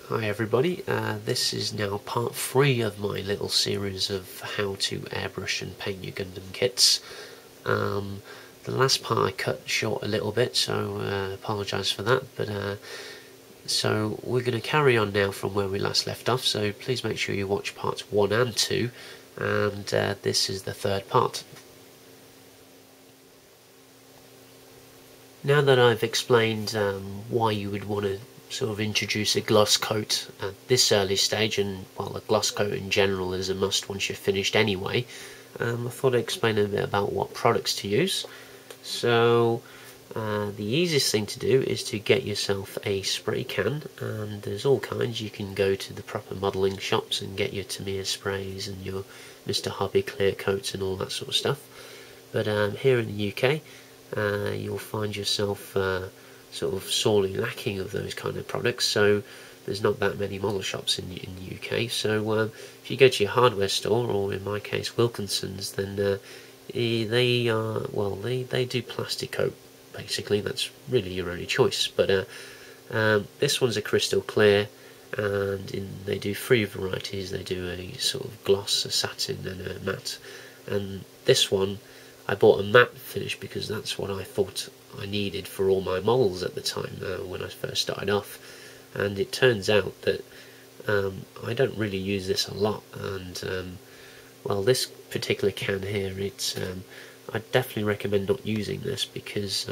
Hi everybody, this is now part 3 of my little series of how to airbrush and paint your Gundam kits. The last part I cut short a little bit, so apologise for that, but so we're going to carry on now from where we last left off, so please make sure you watch parts 1 and 2, and this is the third part. Now that I've explained why you would want to sort of introduce a gloss coat at this early stage, and well, a gloss coat in general is a must once you're finished anyway, I thought I'd explain a bit about what products to use. So the easiest thing to do is to get yourself a spray can, and there's all kinds. You can go to the proper modelling shops and get your Tamiya sprays and your Mr. Hobby clear coats and all that sort of stuff. But here in the UK, you'll find yourself sort of sorely lacking of those kind of products, so there's not that many model shops in the UK. So if you go to your hardware store, or in my case Wilkinson's, then they do plastic coat. Basically, that's really your only choice. But this one's a crystal clear, and they do 3 varieties. They do a sort of gloss, a satin, and a matte. And this one, I bought a matte finish because that's what I thought I needed for all my models at the time when I first started off. And it turns out that I don't really use this a lot, and well, this particular can here, I definitely recommend not using this because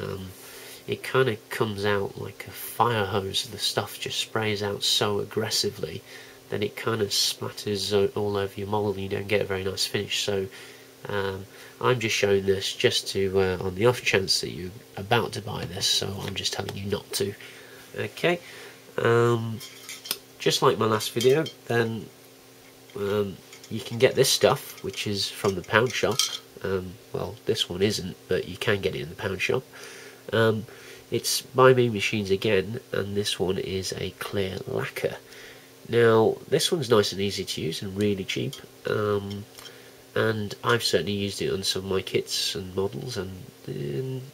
it kind of comes out like a fire hose. The stuff just sprays out so aggressively that it kind of splatters all over your model and you don't get a very nice finish. So I'm just showing this just to on the off chance that you're about to buy this, so I'm just telling you not to. Okay, just like my last video, then you can get this stuff, which is from the pound shop. Well, this one isn't, but you can get it in the pound shop. It's by Me Machines again, and this one is a clear lacquer. Now, this one's nice and easy to use and really cheap. And I've certainly used it on some of my kits and models, and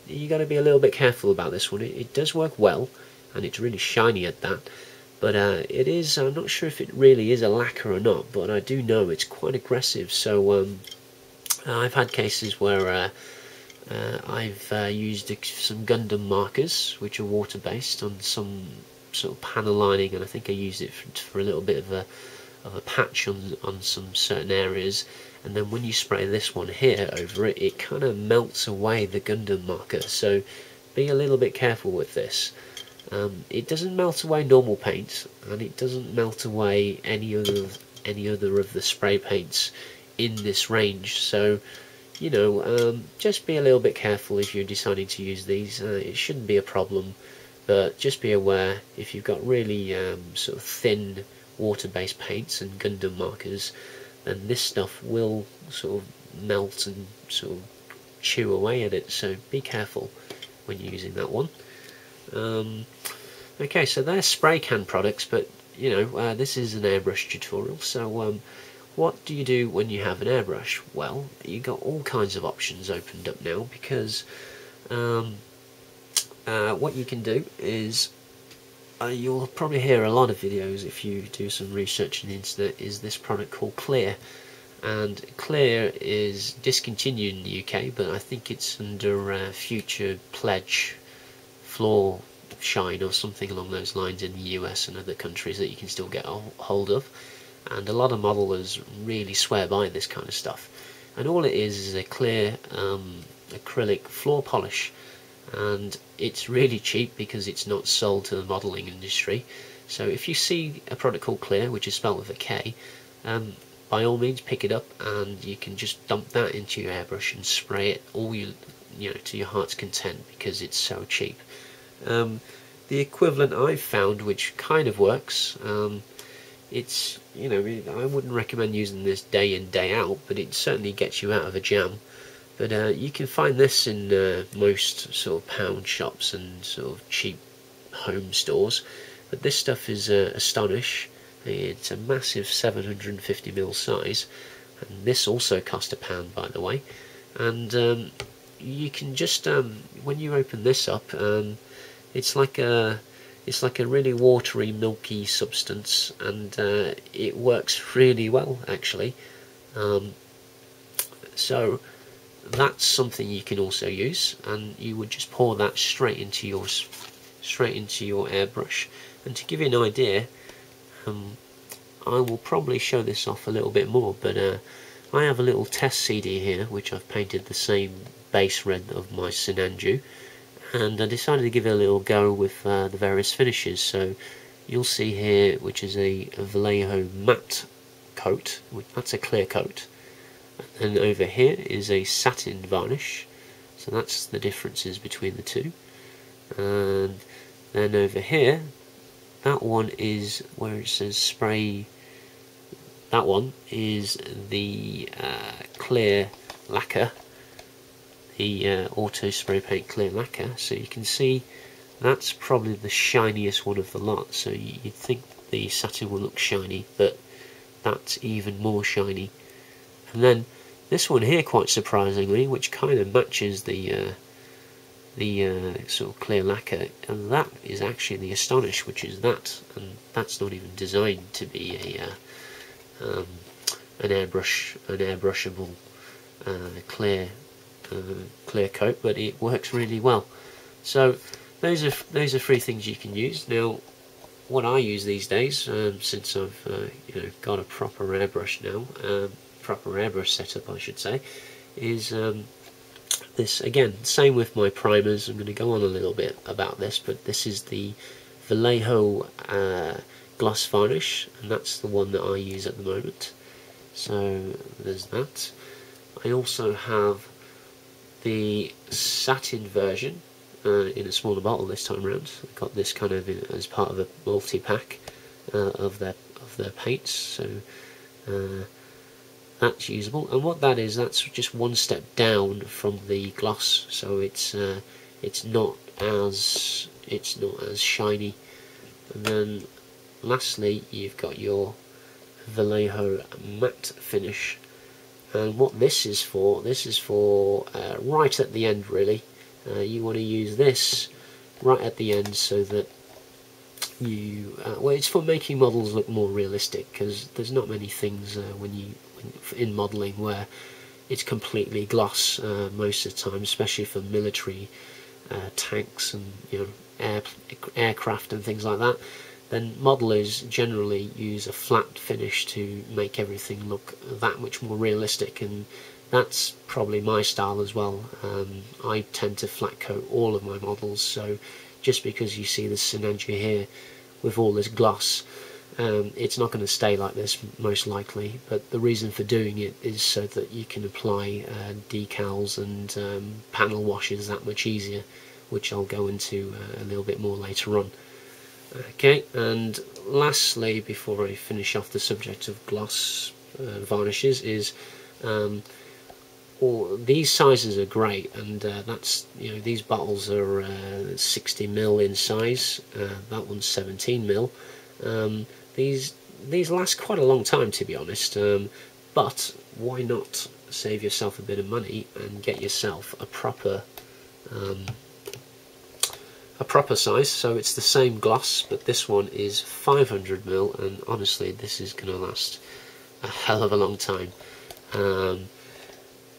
you got to be a little bit careful about this one. It does work well, and it's really shiny at that, but it is, I'm not sure if it really is a lacquer or not, but I do know it's quite aggressive. So I've had cases where I've used some Gundam markers, which are water based, on some sort of panel lining, and I think I used it for a little bit of a patch on some certain areas, and then when you spray this one here over it, it kind of melts away the Gundam marker. So be a little bit careful with this. It doesn't melt away normal paint, and it doesn't melt away any other of the spray paints in this range. So you know, just be a little bit careful if you're deciding to use these. It shouldn't be a problem, but just be aware if you've got really sort of thin water-based paints and Gundam markers, then this stuff will sort of melt and sort of chew away at it, so be careful when you're using that one. Okay, so they're spray can products, but you know, this is an airbrush tutorial, so what do you do when you have an airbrush? Well, you've got all kinds of options opened up now, because what you can do is, you'll probably hear a lot of videos if you do some research on the internet, is this product called Clear. And Clear is discontinued in the UK, but I think it's under Future Pledge Floor Shine or something along those lines in the US and other countries that you can still get a hold of. And a lot of modelers really swear by this kind of stuff. And all it is a clear acrylic floor polish. And it's really cheap because it's not sold to the modelling industry. So if you see a product called Clear, which is spelled with a K, by all means pick it up, and you can just dump that into your airbrush and spray it all you know to your heart's content, because it's so cheap. The equivalent I've found, which kind of works, it's, you know, I wouldn't recommend using this day in day out, but it certainly gets you out of a jam. But you can find this in most sort of pound shops and sort of cheap home stores. But this stuff is Astonish. It's a massive 750mm size, and this also cost £1, by the way. And you can just when you open this up, it's like a it's like a really watery, milky substance, and it works really well actually. So that's something you can also use, and you would just pour that straight into your airbrush. And to give you an idea, I will probably show this off a little bit more, but I have a little test CD here which I've painted the same base red of my Sinanju, and I decided to give it a little go with the various finishes. So you'll see here, which is a Vallejo matte coat, that's a clear coat, and over here is a satin varnish, so that's the differences between the two. And then over here, that one is where it says spray, that one is the clear lacquer, the auto spray paint clear lacquer. So you can see that's probably the shiniest one of the lot. So you'd think the satin will look shiny, but that's even more shiny. And then this one here, quite surprisingly, which kind of matches the sort of clear lacquer, and that is actually the Astonish, which is that, and that's not even designed to be an airbrushable clear coat, but it works really well. So those are three things you can use. Now, what I use these days, since I've got a proper airbrush now, proper airbrush setup I should say, is this again, same with my primers. I'm going to go on a little bit about this, but this is the Vallejo gloss varnish, and that's the one that I use at the moment. So there's that. I also have the satin version in a smaller bottle this time around. I got this kind of as part of a multi-pack of their paints, so that's usable. And what that is, that's just one step down from the gloss, so it's not as shiny. And then lastly, you've got your Vallejo matte finish. And what this is for right at the end, really. You want to use this right at the end so that you well, it's for making models look more realistic, because there's not many things in modelling where it's completely gloss most of the time, especially for military tanks and aircraft and things like that. Then modelers generally use a flat finish to make everything look that much more realistic, and that's probably my style as well. I tend to flat coat all of my models, so just because you see the Sinanju here with all this gloss, it's not going to stay like this most likely, but the reason for doing it is so that you can apply decals and panel washes that much easier, which I'll go into a little bit more later on. Okay, and lastly, before I finish off the subject of gloss varnishes, is these sizes are great, and that's these bottles are 60ml in size. That one's 17ml. These last quite a long time, to be honest. But why not save yourself a bit of money and get yourself a proper size? So it's the same gloss, but this one is 500ml, and honestly, this is going to last a hell of a long time.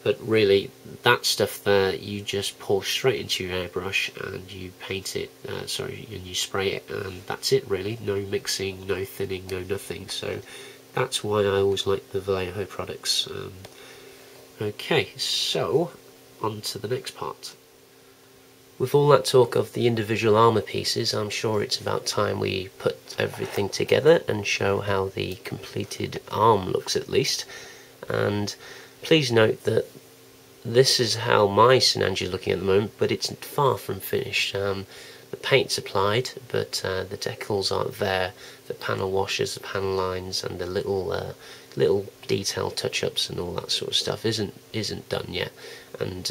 But really, that stuff there, you just pour straight into your airbrush and you paint it, and you spray it, and that's it really. No mixing, no thinning, no nothing. So that's why I always like the Vallejo products. Okay, so on to the next part. With all that talk of the individual armour pieces, I'm sure it's about time we put everything together and show how the completed arm looks, at least. And please note that this is how my Sinanju is looking at the moment, but it's far from finished. The paint's applied, but the decals aren't there. The panel washes, the panel lines, and the little detail touch-ups and all that sort of stuff isn't done yet. And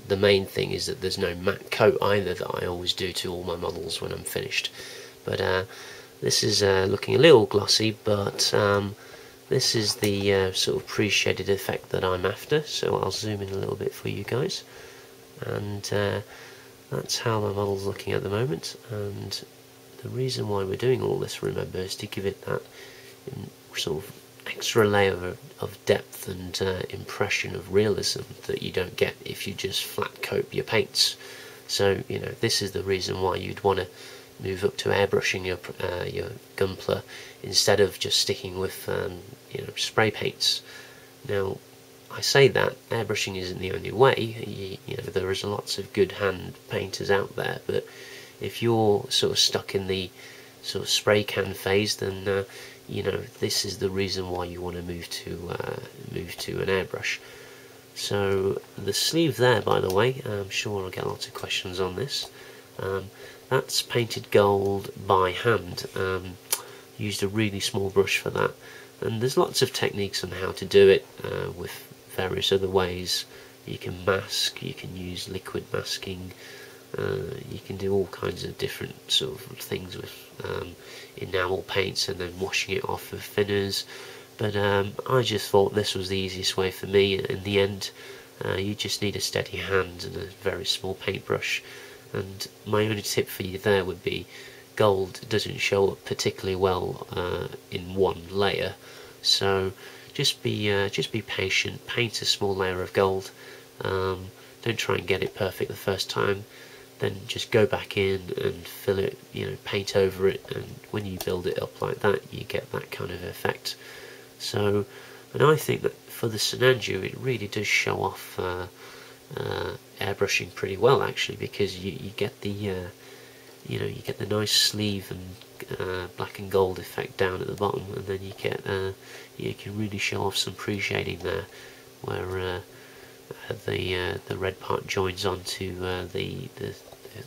the main thing is that there's no matte coat either that I always do to all my models when I'm finished. But this is looking a little glossy, but this is the sort of pre-shaded effect that I'm after, so I'll zoom in a little bit for you guys. And that's how my model's looking at the moment, and the reason why we're doing all this, remember, is to give it that sort of extra layer of depth and impression of realism that you don't get if you just flat coat your paints. So, you know, this is the reason why you'd want to move up to airbrushing your gunpla instead of just sticking with you know, spray paints. Now, I say that airbrushing isn't the only way. You know, there is lots of good hand painters out there, but if you're sort of stuck in the sort of spray can phase, then you know, this is the reason why you want to move to an airbrush. So the sleeve there, by the way, I'm sure I'll get lots of questions on this. That's painted gold by hand. Used a really small brush for that, and there's lots of techniques on how to do it with various other ways. You can mask, you can use liquid masking, you can do all kinds of different sort of things with enamel paints and then washing it off with thinners. But I just thought this was the easiest way for me. In the end, you just need a steady hand and a very small paintbrush. And my only tip for you there would be, gold doesn't show up particularly well in one layer, so just be patient. Paint a small layer of gold. Don't try and get it perfect the first time. Then just go back in and fill it, you know, paint over it, and when you build it up like that, you get that kind of effect. So, and I think that for the Sinanju, it really does show off airbrushing pretty well, actually, because you get the you know, you get the nice sleeve and black and gold effect down at the bottom, and then you get you can really show off some pre-shading there, where the red part joins onto the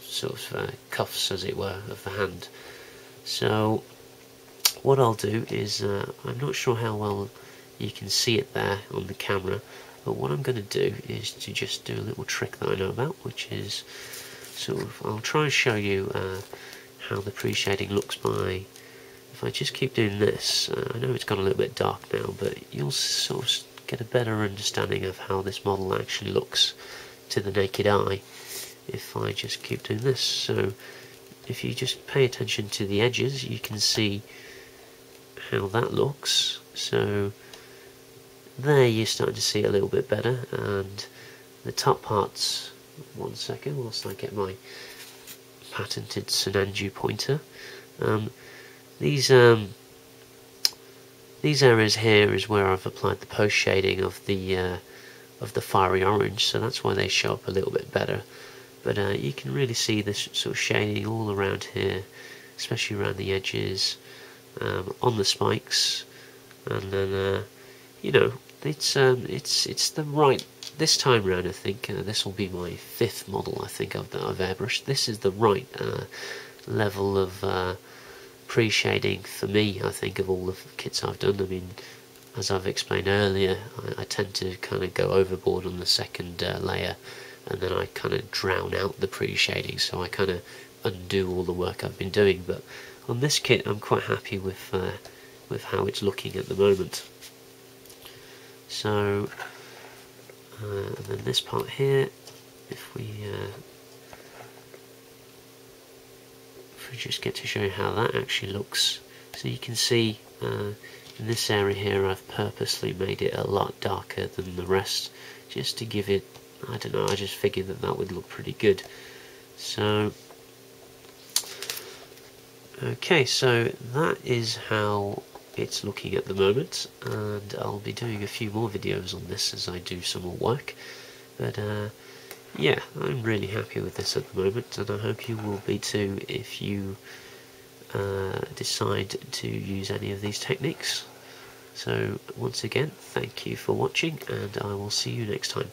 sort of cuffs, as it were, of the hand. So what I'll do is, I'm not sure how well you can see it there on the camera, but what I'm going to do is to just do a little trick that I know about, which is sort of, I'll try and show you how the pre-shading looks by, if I just keep doing this. I know it's gone a little bit dark now, but you'll sort of get a better understanding of how this model actually looks to the naked eye if I just keep doing this. So if you just pay attention to the edges, you can see how that looks. So there you're starting to see it a little bit better, and the top parts, one second whilst I get my patented Sinanju pointer. These areas here is where I've applied the post shading of the fiery orange, so that's why they show up a little bit better. But you can really see this sort of shading all around here, especially around the edges, on the spikes, and then you know, it's the right, this time round. I think this will be my 5th model, I think, I've airbrushed. This is the right level of pre-shading for me, I think, of all the kits I've done. I mean, as I've explained earlier, I tend to kind of go overboard on the second layer, and then I kind of drown out the pre-shading, so I kind of undo all the work I've been doing. But on this kit, I'm quite happy with how it's looking at the moment. So, and then this part here, if we just get to show you how that actually looks. So you can see in this area here, I've purposely made it a lot darker than the rest, just to give it, I don't know, I just figured that would look pretty good. So, okay, so that is how it's looking at the moment, and I'll be doing a few more videos on this as I do some more work. But yeah, I'm really happy with this at the moment, and I hope you will be too if you decide to use any of these techniques. So once again, thank you for watching, and I will see you next time.